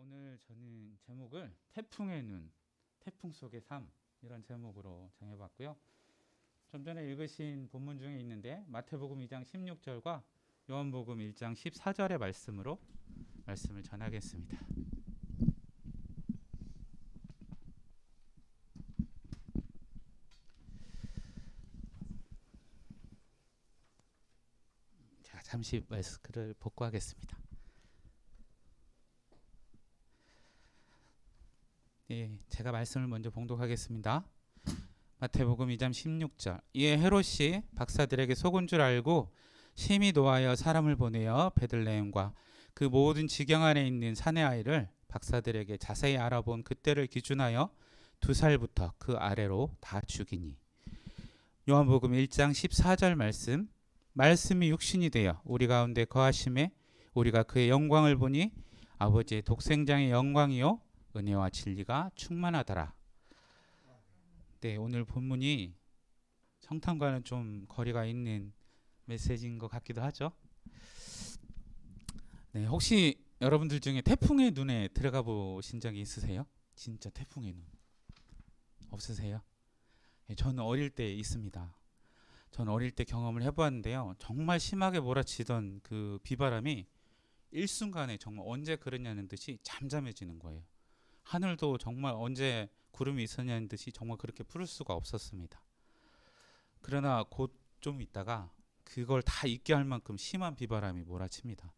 오늘 저는 제목을 태풍의 눈, 태풍 속의 삶 이런 제목으로 정해봤고요. 좀 전에 읽으신 본문 중에 있는데 마태복음 2장 16절과 요한복음 1장 14절의 말씀으로 말씀을 전하겠습니다. 제가 잠시 마스크를 벗고 하겠습니다. 예, 제가 말씀을 먼저 봉독하겠습니다. 마태복음 2장 16절. 이에 헤롯이 박사들에게 속은 줄 알고 심히 노하여 사람을 보내어 베들레헴과 그 모든 지경 안에 있는 사내 아이를 박사들에게 자세히 알아본 그때를 기준하여 2살부터 그 아래로 다 죽이니. 요한복음 1장 14절 말씀. 말씀이 육신이 되어 우리 가운데 거하심에 우리가 그의 영광을 보니 아버지의 독생장의 영광이요 은혜와 진리가 충만하더라. 네, 오늘 본문이 성탄과는 좀 거리가 있는 메시지인 것 같기도 하죠. 네, 혹시 여러분들 중에 태풍의 눈에 들어가 보신 적이 있으세요? 진짜 태풍의 눈 없으세요? 네, 저는 어릴 때 있습니다. 저는 어릴 때 경험을 해보았는데요. 정말 심하게 몰아치던 그 비바람이 일순간에 정말 언제 그랬냐는 듯이 잠잠해지는 거예요. 하늘도 정말 언제 구름이 있었냐는 듯이 정말 그렇게 푸를 수가 없었습니다. 그러나 곧 좀 있다가 그걸 다 잊게 할 만큼 심한 비바람이 몰아칩니다.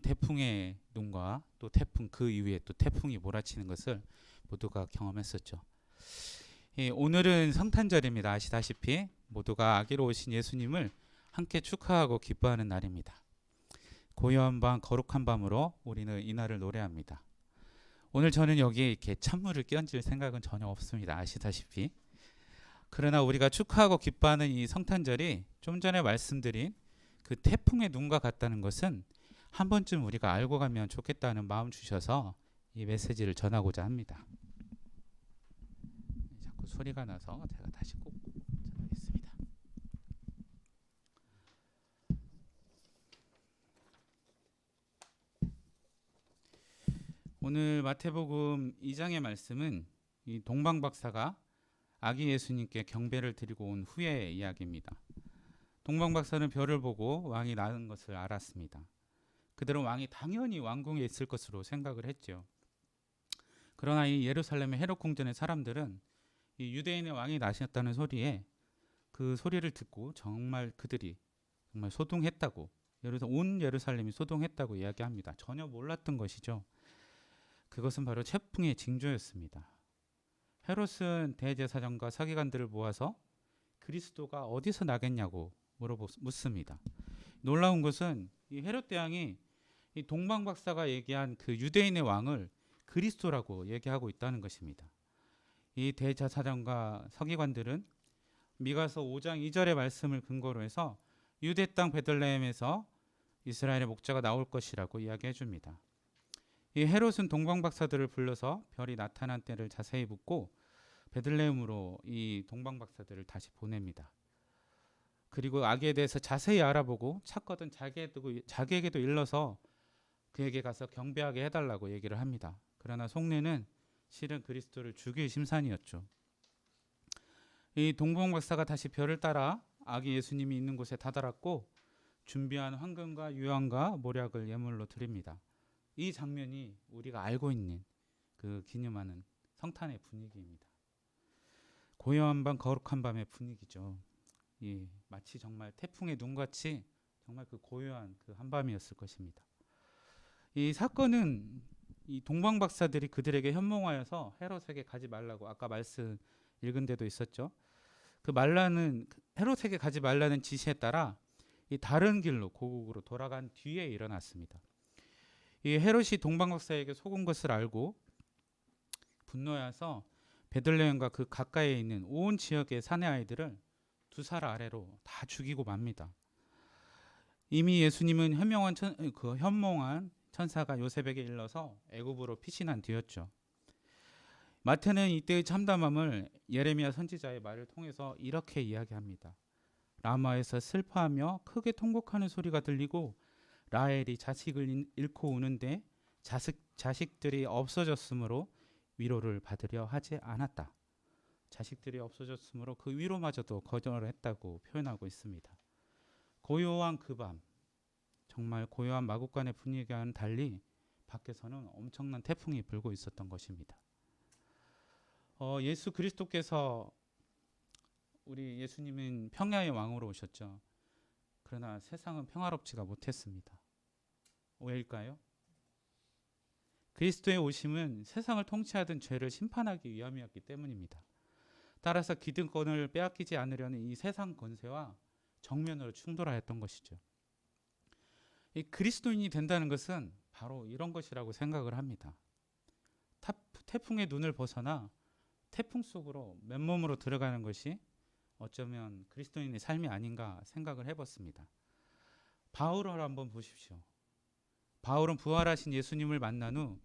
태풍의 눈과 또 태풍 그 이후에 또 태풍이 몰아치는 것을 모두가 경험했었죠. 오늘은 성탄절입니다. 아시다시피 모두가 아기로 오신 예수님을 함께 축하하고 기뻐하는 날입니다. 고요한 밤 거룩한 밤으로 우리는 이 날을 노래합니다. 오늘 저는 여기에 이렇게 찬물을 끼얹을 생각은 전혀 없습니다. 아시다시피. 그러나 우리가 축하하고 기뻐하는 이 성탄절이 좀 전에 말씀드린 그 태풍의 눈과 같다는 것은 한 번쯤 우리가 알고 가면 좋겠다는 마음 주셔서 이 메시지를 전하고자 합니다. 자꾸 소리가 나서 제가 다시 꼭 전하겠습니다. 오늘 마태복음 2장의 말씀은 이 동방박사가 아기 예수님께 경배를 드리고 온 후의 이야기입니다. 동방박사는 별을 보고 왕이 낳은 것을 알았습니다. 그들은 왕이 당연히 왕궁에 있을 것으로 생각을 했죠. 그러나 이 예루살렘의 헤롯 궁전의 사람들은 이 유대인의 왕이 나셨다는 소리에 그 소리를 듣고 정말 그들이 정말 소동했다고, 온 예루살렘이 소동했다고 이야기합니다. 전혀 몰랐던 것이죠. 그것은 바로 태풍의 징조였습니다. 헤롯은 대제사장과 서기관들을 모아서 그리스도가 어디서 나겠냐고 묻습니다. 놀라운 것은 이 헤롯 대왕이 이 동방박사가 얘기한 그 유대인의 왕을 그리스도라고 얘기하고 있다는 것입니다. 이 대제사장과 서기관들은 미가서 5장 2절의 말씀을 근거로 해서 유대 땅 베들레헴에서 이스라엘의 목자가 나올 것이라고 이야기해 줍니다. 이 헤롯은 동방박사들을 불러서 별이 나타난 때를 자세히 묻고 베들레헴으로 이 동방박사들을 다시 보냅니다. 그리고 아기에 대해서 자세히 알아보고 찾거든 자기에게도 일러서 그에게 가서 경배하게 해달라고 얘기를 합니다. 그러나 속내는 실은 그리스도를 죽일 심산이었죠. 이 동방박사가 다시 별을 따라 아기 예수님이 있는 곳에 다다랐고 준비한 황금과 유황과 모략을 예물로 드립니다. 이 장면이 우리가 알고 있는 그 기념하는 성탄의 분위기입니다. 고요한 밤 거룩한 밤의 분위기죠. 마치 정말 태풍의 눈같이 정말 그 고요한 그 한밤이었을 것입니다. 이 사건은 이 동방박사들이 그들에게 현몽하여서 헤롯에게 가지 말라고 아까 말씀 읽은 데도 있었죠. 그 헤롯에게 가지 말라는 지시에 따라 이 다른 길로 고국으로 돌아간 뒤에 일어났습니다. 이 헤롯이 동방박사에게 속은 것을 알고 분노해서 베들레헴과 그 가까이에 있는 온 지역의 사내 아이들을 2살 아래로 다 죽이고 맙니다. 이미 예수님은 현몽한 천사가 요셉에게 일러서 애굽으로 피신한 뒤였죠. 마태는 이때의 참담함을 예레미야 선지자의 말을 통해서 이렇게 이야기합니다. 라마에서 슬퍼하며 크게 통곡하는 소리가 들리고 라헬이 자식을 잃고 우는데 자식들이 없어졌으므로 위로를 받으려 하지 않았다. 자식들이 없어졌으므로 그 위로마저도 거절했다고 표현하고 있습니다. 고요한 그 밤, 정말 고요한 마국간의 분위기와는 달리 밖에서는 엄청난 태풍이 불고 있었던 것입니다. 예수 그리스도께서, 우리 예수님은 평야의 왕으로 오셨죠. 그러나 세상은 평화롭지가 못했습니다. 왜일까요? 그리스도의 오심은 세상을 통치하던 죄를 심판하기 위함이었기 때문입니다. 따라서 기득권을 빼앗기지 않으려는 이 세상 권세와 정면으로 충돌하였던 것이죠. 이 그리스도인이 된다는 것은 바로 이런 것이라고 생각을 합니다. 태풍의 눈을 벗어나 태풍 속으로 맨몸으로 들어가는 것이 어쩌면 그리스도인의 삶이 아닌가 생각을 해봤습니다. 바울을 한번 보십시오. 바울은 부활하신 예수님을 만난 후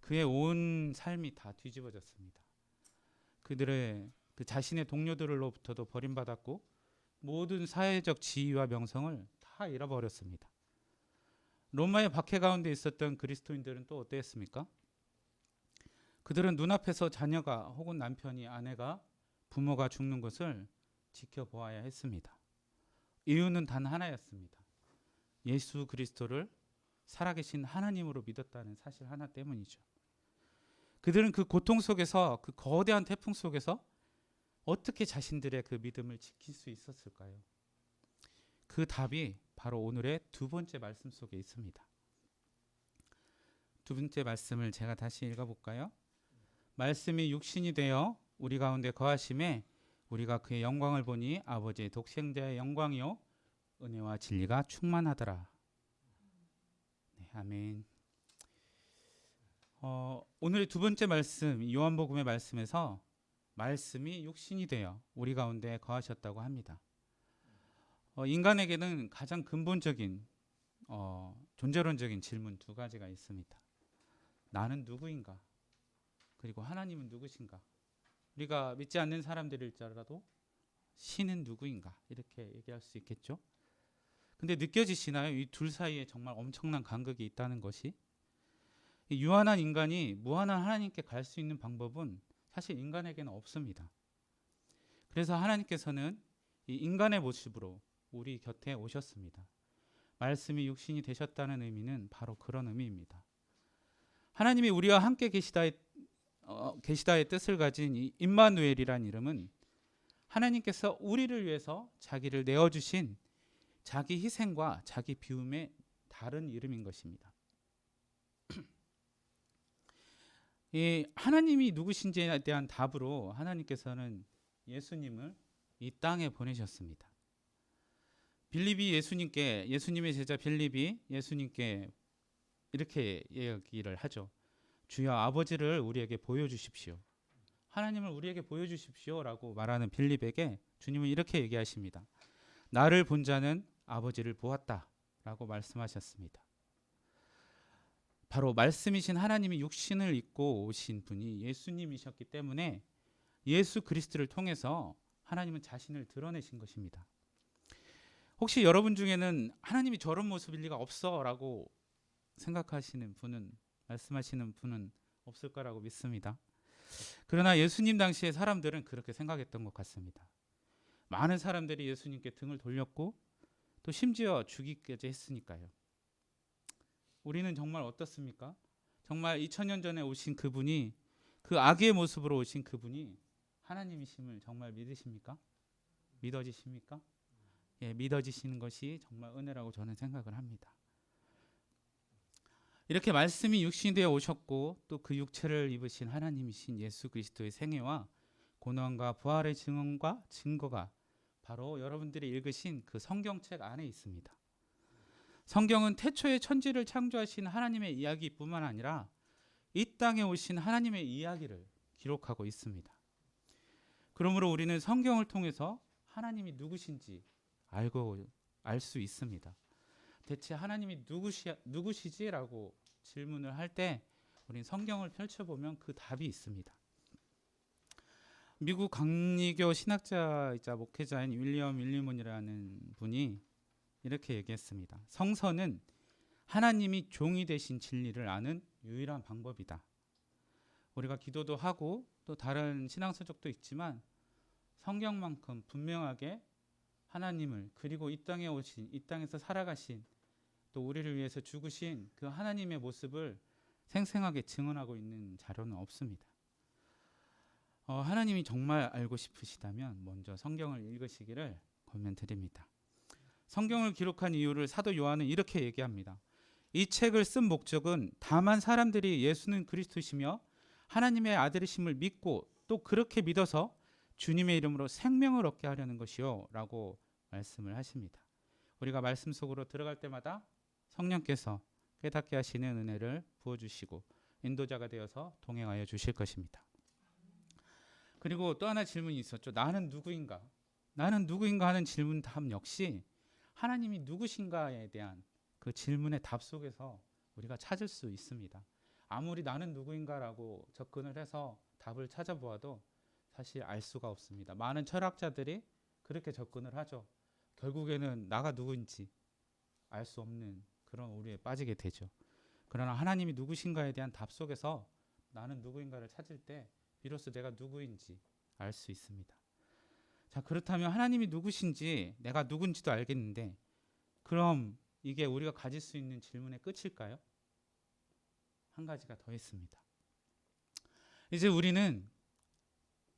그의 온 삶이 다 뒤집어졌습니다. 그들의 자신의 동료들로부터도 버림받았고 모든 사회적 지위와 명성을 다 잃어버렸습니다. 로마의 박해 가운데 있었던 그리스도인들은 또 어땠습니까? 그들은 눈앞에서 자녀가 혹은 남편이, 아내가, 부모가 죽는 것을 지켜보아야 했습니다. 이유는 단 하나였습니다. 예수 그리스도를 살아계신 하나님으로 믿었다는 사실 하나 때문이죠. 그들은 그 고통 속에서, 그 거대한 태풍 속에서 어떻게 자신들의 그 믿음을 지킬 수 있었을까요? 그 답이 바로 오늘의 두 번째 말씀 속에 있습니다. 두 번째 말씀을 제가 다시 읽어볼까요? 말씀이 육신이 되어 우리 가운데 거하심에 우리가 그의 영광을 보니 아버지의 독생자의 영광이요 은혜와 진리가 충만하더라. 네, 아멘. 오늘의 두 번째 말씀, 요한복음의 말씀에서 말씀이 육신이 되어 우리 가운데 거하셨다고 합니다. 인간에게는 가장 근본적인 존재론적인 질문 두 가지가 있습니다. 나는 누구인가? 그리고 하나님은 누구신가? 우리가 믿지 않는 사람들일지라도 신은 누구인가? 이렇게 얘기할 수 있겠죠. 근데 느껴지시나요? 이 둘 사이에 정말 엄청난 간극이 있다는 것이. 이 유한한 인간이 무한한 하나님께 갈 수 있는 방법은 사실 인간에게는 없습니다. 그래서 하나님께서는 이 인간의 모습으로 우리 곁에 오셨습니다. 말씀이 육신이 되셨다는 의미는 바로 그런 의미입니다. 하나님이 우리와 함께 계시다의 뜻을 가진 이 임마누엘이란 이름은 하나님께서 우리를 위해서 자기를 내어주신 자기 희생과 자기 비움의 다른 이름인 것입니다. 이 하나님이 누구신지에 대한 답으로 하나님께서는 예수님을 이 땅에 보내셨습니다. 예수님의 제자 빌립이 예수님께 이렇게 얘기를 하죠. 주여 아버지를 우리에게 보여주십시오. 하나님을 우리에게 보여주십시오 라고 말하는 빌립에게 주님은 이렇게 얘기하십니다. 나를 본 자는 아버지를 보았다 라고 말씀하셨습니다. 바로 말씀이신 하나님이 육신을 입고 오신 분이 예수님이셨기 때문에 예수 그리스도를 통해서 하나님은 자신을 드러내신 것입니다. 혹시 여러분 중에는 하나님이 저런 모습일 리가 없어 라고 생각하시는 분은, 말씀하시는 분은 없을 거라고 믿습니다. 그러나 예수님 당시의 사람들은 그렇게 생각했던 것 같습니다. 많은 사람들이 예수님께 등을 돌렸고 또 심지어 죽이기까지 했으니까요. 우리는 정말 어떻습니까? 정말 2000년 전에 오신 그분이, 그 아기의 모습으로 오신 그분이 하나님이심을 정말 믿으십니까? 믿어지십니까? 예, 믿어지시는 것이 정말 은혜라고 저는 생각을 합니다. 이렇게 말씀이 육신이 되어 오셨고 또 그 육체를 입으신 하나님이신 예수 그리스도의 생애와 고난과 부활의 증언과 증거가 바로 여러분들이 읽으신 그 성경책 안에 있습니다. 성경은 태초에 천지를 창조하신 하나님의 이야기뿐만 아니라 이 땅에 오신 하나님의 이야기를 기록하고 있습니다. 그러므로 우리는 성경을 통해서 하나님이 누구신지 알 수 있습니다. 대체 하나님이 누구시지라고 질문을 할 때 우리는 성경을 펼쳐보면 그 답이 있습니다. 미국 강리교 신학자이자 목회자인 윌리엄 윌리몬이라는 분이 이렇게 얘기했습니다. 성서는 하나님이 종이 되신 진리를 아는 유일한 방법이다. 우리가 기도도 하고 또 다른 신앙서적도 있지만 성경만큼 분명하게 하나님을, 그리고 이 땅에 오신, 이 땅에서 살아가신, 또 우리를 위해서 죽으신 그 하나님의 모습을 생생하게 증언하고 있는 자료는 없습니다. 하나님이 정말 알고 싶으시다면 먼저 성경을 읽으시기를 권면드립니다. 성경을 기록한 이유를 사도 요한은 이렇게 얘기합니다. 이 책을 쓴 목적은 다만 사람들이 예수는 그리스도시며 하나님의 아들이심을 믿고 또 그렇게 믿어서 주님의 이름으로 생명을 얻게 하려는 것이요 라고 말씀을 하십니다. 우리가 말씀 속으로 들어갈 때마다 성령께서 깨닫게 하시는 은혜를 부어주시고 인도자가 되어서 동행하여 주실 것입니다. 그리고 또 하나 질문이 있었죠. 나는 누구인가? 나는 누구인가 하는 질문 답 역시 하나님이 누구신가에 대한 그 질문의 답 속에서 우리가 찾을 수 있습니다. 아무리 나는 누구인가라고 접근을 해서 답을 찾아보아도 사실 알 수가 없습니다. 많은 철학자들이 그렇게 접근을 하죠. 결국에는 나가 누구인지 알 수 없는 그런 오류에 빠지게 되죠. 그러나 하나님이 누구신가에 대한 답 속에서 나는 누구인가를 찾을 때 비로소 내가 누구인지 알 수 있습니다. 자, 그렇다면 하나님이 누구신지 내가 누군지도 알겠는데 그럼 이게 우리가 가질 수 있는 질문의 끝일까요? 한 가지가 더 있습니다. 이제 우리는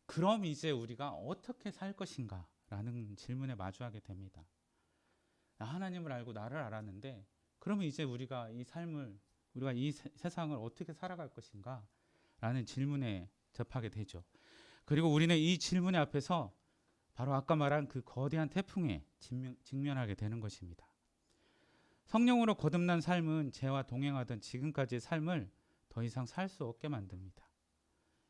그럼 이제 우리가 어떻게 살 것인가 라는 질문에 마주하게 됩니다. 하나님을 알고 나를 알았는데 그러면 이제 우리가 이 삶을, 우리가 이 세상을 어떻게 살아갈 것인가 라는 질문에 접하게 되죠. 그리고 우리는 이 질문의 앞에서 바로 아까 말한 그 거대한 태풍에 직면하게 되는 것입니다. 성령으로 거듭난 삶은 죄와 동행하던 지금까지의 삶을 더 이상 살 수 없게 만듭니다.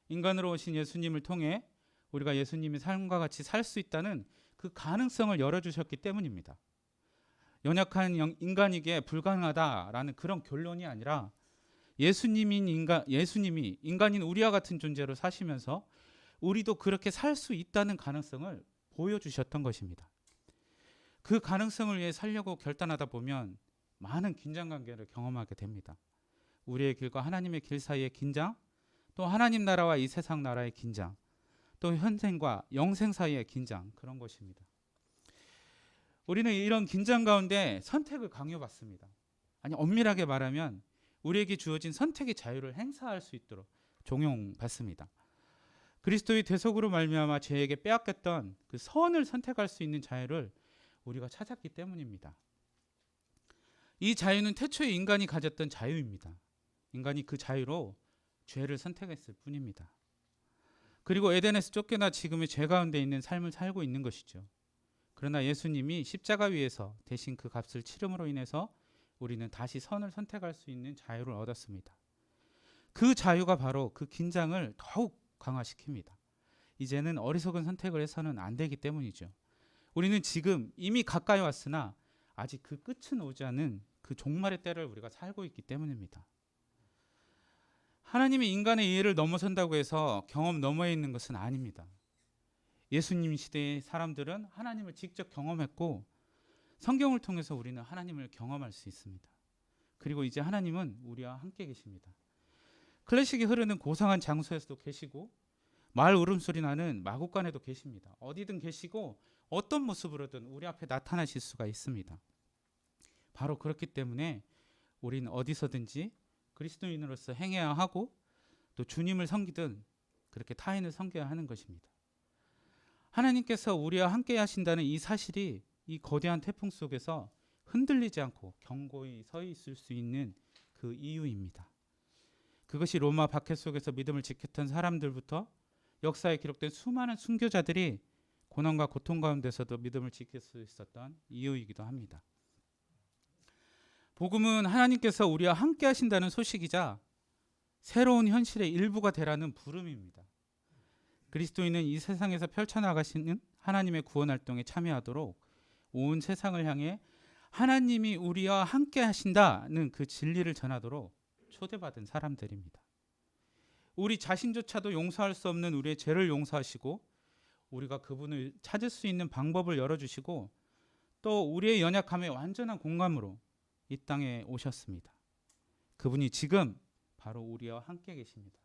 인간으로 오신 예수님을 통해 우리가 예수님의 삶과 같이 살 수 있다는 그 가능성을 열어주셨기 때문입니다. 연약한 인간에게 불가능하다라는 그런 결론이 아니라 예수님이 인간인 우리와 같은 존재로 사시면서 우리도 그렇게 살 수 있다는 가능성을 보여주셨던 것입니다. 그 가능성을 위해 살려고 결단하다 보면 많은 긴장관계를 경험하게 됩니다. 우리의 길과 하나님의 길 사이의 긴장, 또 하나님 나라와 이 세상 나라의 긴장, 또 현생과 영생 사이의 긴장, 그런 것입니다. 우리는 이런 긴장 가운데 선택을 강요받습니다. 아니, 엄밀하게 말하면 우리에게 주어진 선택의 자유를 행사할 수 있도록 종용받습니다. 그리스도의 대속으로 말미암아 죄에게 빼앗겼던 그 선을 선택할 수 있는 자유를 우리가 찾았기 때문입니다. 이 자유는 태초에 인간이 가졌던 자유입니다. 인간이 그 자유로 죄를 선택했을 뿐입니다. 그리고 에덴에서 쫓겨나 지금의 죄 가운데 있는 삶을 살고 있는 것이죠. 그러나 예수님이 십자가 위에서 대신 그 값을 치름으로 인해서 우리는 다시 선을 선택할 수 있는 자유를 얻었습니다. 그 자유가 바로 그 긴장을 더욱 강화시킵니다. 이제는 어리석은 선택을 해서는 안 되기 때문이죠. 우리는 지금 이미 가까이 왔으나 아직 그 끝은 오지 않은 그 종말의 때를 우리가 살고 있기 때문입니다. 하나님이 인간의 이해를 넘어선다고 해서 경험 너머에 있는 것은 아닙니다. 예수님 시대의 사람들은 하나님을 직접 경험했고 성경을 통해서 우리는 하나님을 경험할 수 있습니다. 그리고 이제 하나님은 우리와 함께 계십니다. 클래식이 흐르는 고상한 장소에서도 계시고 말 울음소리 나는 마곡간에도 계십니다. 어디든 계시고 어떤 모습으로든 우리 앞에 나타나실 수가 있습니다. 바로 그렇기 때문에 우리는 어디서든지 그리스도인으로서 행해야 하고 또 주님을 섬기든 그렇게 타인을 섬겨야 하는 것입니다. 하나님께서 우리와 함께 하신다는 이 사실이 이 거대한 태풍 속에서 흔들리지 않고 견고히 서 있을 수 있는 그 이유입니다. 그것이 로마 박해 속에서 믿음을 지켰던 사람들부터 역사에 기록된 수많은 순교자들이 고난과 고통 가운데서도 믿음을 지킬 수 있었던 이유이기도 합니다. 복음은 하나님께서 우리와 함께 하신다는 소식이자 새로운 현실의 일부가 되라는 부름입니다. 그리스도인은 이 세상에서 펼쳐나가시는 하나님의 구원 활동에 참여하도록 온 세상을 향해 하나님이 우리와 함께 하신다는 그 진리를 전하도록 초대받은 사람들입니다. 우리 자신조차도 용서할 수 없는 우리의 죄를 용서하시고 우리가 그분을 찾을 수 있는 방법을 열어주시고 또 우리의 연약함에 완전한 공감으로 이 땅에 오셨습니다. 그분이 지금 바로 우리와 함께 계십니다.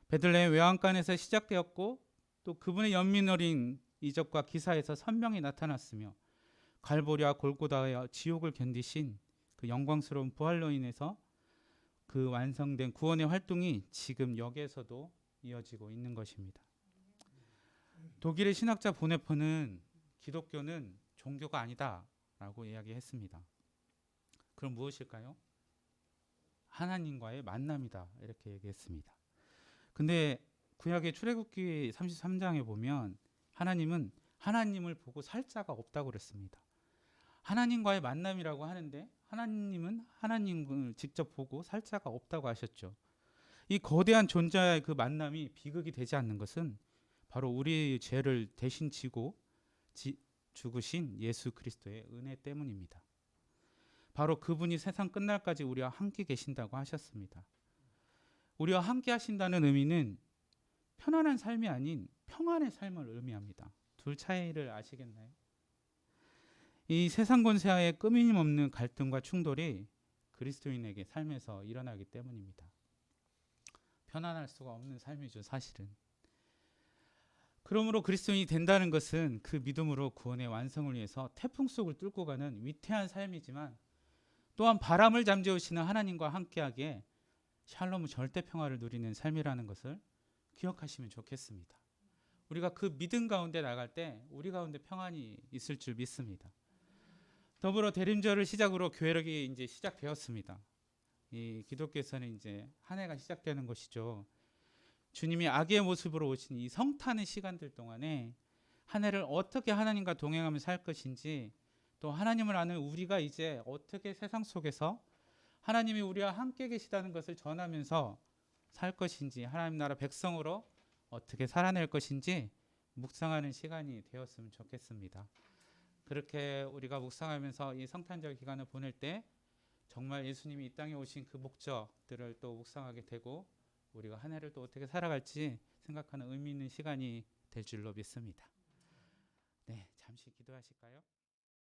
베들레헴 외양간에서 시작되었고 또 그분의 연민 어린 이적과 기사에서 선명히 나타났으며 갈보리와 골고다와 지옥을 견디신 그 영광스러운 부활로 인해서 그 완성된 구원의 활동이 지금 여기에서도 이어지고 있는 것입니다. 독일의 신학자 보네퍼는 기독교는 종교가 아니다라고 이야기했습니다. 그럼 무엇일까요? 하나님과의 만남이다 이렇게 얘기했습니다. 근데 구약의 출애굽기 33장에 보면 하나님은 하나님을 보고 살 자가 없다고 그랬습니다. 하나님과의 만남이라고 하는데 하나님은 하나님을 직접 보고 살 자가 없다고 하셨죠. 이 거대한 존재의 그 만남이 비극이 되지 않는 것은 바로 우리의 죄를 대신 지고 죽으신 예수 그리스도의 은혜 때문입니다. 바로 그분이 세상 끝날까지 우리와 함께 계신다고 하셨습니다. 우리와 함께 하신다는 의미는 편안한 삶이 아닌 평안의 삶을 의미합니다. 둘 차이를 아시겠나요? 이 세상 권세와의 끊임없는 갈등과 충돌이 그리스도인에게 삶에서 일어나기 때문입니다. 편안할 수가 없는 삶이죠, 사실은. 그러므로 그리스도인이 된다는 것은 그 믿음으로 구원의 완성을 위해서 태풍 속을 뚫고 가는 위태한 삶이지만 또한 바람을 잠재우시는 하나님과 함께하기에 샬롬 절대 평화를 누리는 삶이라는 것을 기억하시면 좋겠습니다. 우리가 그 믿음 가운데 나갈 때 우리 가운데 평안이 있을 줄 믿습니다. 더불어 대림절을 시작으로 교회력이 이제 시작되었습니다. 이 기독교에서는 이제 한 해가 시작되는 것이죠. 주님이 아기의 모습으로 오신 이 성탄의 시간들 동안에 한 해를 어떻게 하나님과 동행하며 살 것인지, 또 하나님을 아는 우리가 이제 어떻게 세상 속에서 하나님이 우리와 함께 계시다는 것을 전하면서 살 것인지, 하나님 나라 백성으로 어떻게 살아낼 것인지 묵상하는 시간이 되었으면 좋겠습니다. 그렇게 우리가 묵상하면서 이 성탄절 기간을 보낼 때 정말 예수님이 이 땅에 오신 그 목적들을 또 묵상하게 되고 우리가 한 해를 또 어떻게 살아갈지 생각하는 의미 있는 시간이 될 줄로 믿습니다. 네, 잠시 기도하실까요?